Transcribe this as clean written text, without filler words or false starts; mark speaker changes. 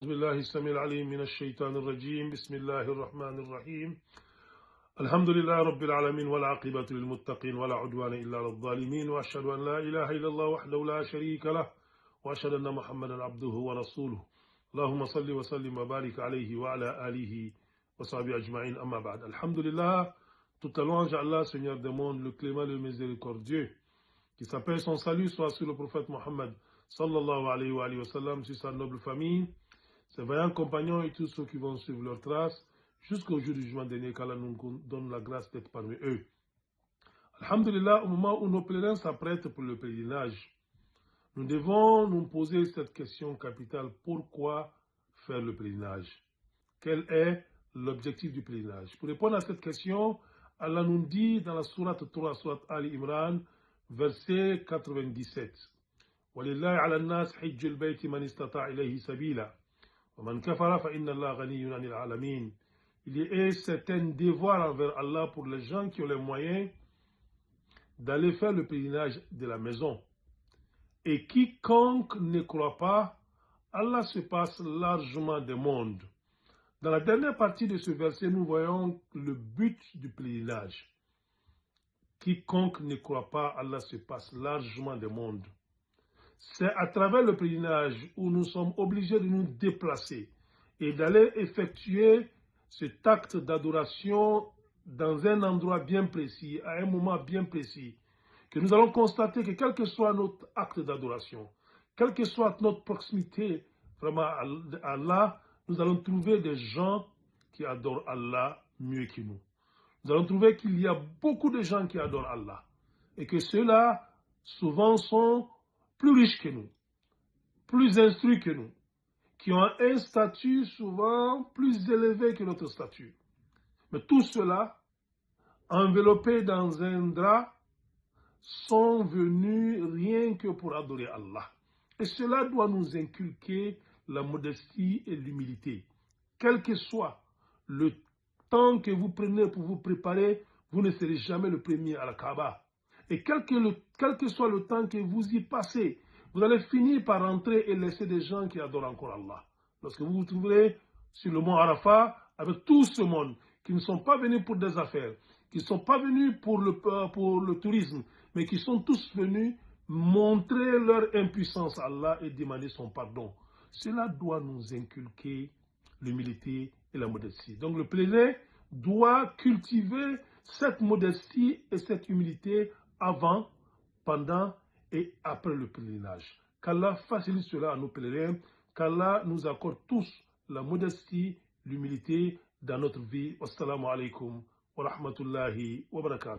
Speaker 1: بسم الله السميع العليم من الشيطان الرجيم بسم الله الرحمن الرحيم الحمد لله رب العالمين والعاقبة للمتقين ولا عدوان إلا على الظالمين وأشهد أن لا إله إلا الله وحده لا شريك له وأشهد أن محمدا عبده ورسوله اللهم صل وسلم وبارك عليه وعلى آله وصحبه أجمعين أما بعد الحمد لله. Toute louange à Allah, Seigneur des mondes, le clément, le miséricordieux, qui s'appelle son salut soit sur le prophète Mohammed sallallahu alayhi wa sallam, sur sa noble famille, ses vaillants compagnons et tous ceux qui vont suivre leurs traces jusqu'au jour du jugement dernier, qu'Allah nous donne la grâce d'être parmi eux. Alhamdulillah, au moment où nos pèlerins s'apprêtent pour le pèlerinage, nous devons nous poser cette question capitale: pourquoi faire le pèlerinage? Quel est l'objectif du pèlerinage? Pour répondre à cette question, Allah nous dit dans la sourate 3, sourate Ali Imran, verset 97: وَلِلَّهِ عَلَى النَّاسِ حِجُّ الْبَيْتِ مَنِ اسْتَطَاعَ إِلَيْهِ سَبِيلًا وَمَنْ كَفَرَ فَإِنَّ اللَّهَ غَنِيٌّ عَنِ الْعَالَمِينَ. Il y a certains devoirs envers Allah pour les gens qui ont les moyens d'aller faire le pèlerinage de la maison. Et quiconque ne croit pas, Allah se passe largement des mondes. Dans la dernière partie de ce verset, nous voyons le but du pèlerinage. Quiconque ne croit pas, Allah se passe largement des mondes. C'est à travers le pèlerinage où nous sommes obligés de nous déplacer et d'aller effectuer cet acte d'adoration dans un endroit bien précis, à un moment bien précis, que nous allons constater que quel que soit notre acte d'adoration, quelle que soit notre proximité vraiment à Allah, nous allons trouver des gens qui adorent Allah mieux que nous. Nous allons trouver qu'il y a beaucoup de gens qui adorent Allah et que ceux-là souvent sont plus riches que nous, plus instruits que nous, qui ont un statut souvent plus élevé que notre statut. Mais tout cela, enveloppés dans un drap, sont venus rien que pour adorer Allah. Et cela doit nous inculquer la modestie et l'humilité. Quel que soit le temps que vous prenez pour vous préparer, vous ne serez jamais le premier à la Kaaba. Et quel que soit le temps que vous y passez, vous allez finir par rentrer et laisser des gens qui adorent encore Allah. Lorsque vous vous trouverez sur le mont Arafat avec tout ce monde qui ne sont pas venus pour des affaires, qui ne sont pas venus pour le tourisme, mais qui sont tous venus montrer leur impuissance à Allah et demander son pardon. Cela doit nous inculquer l'humilité et la modestie. Donc le pèlerin doit cultiver cette modestie et cette humilité avant, pendant et après le pèlerinage. Qu'Allah facilite cela à nos pèlerins, qu'Allah nous accorde tous la modestie, l'humilité dans notre vie. Wassalamu alaikum wa rahmatullahi wa barakatuh.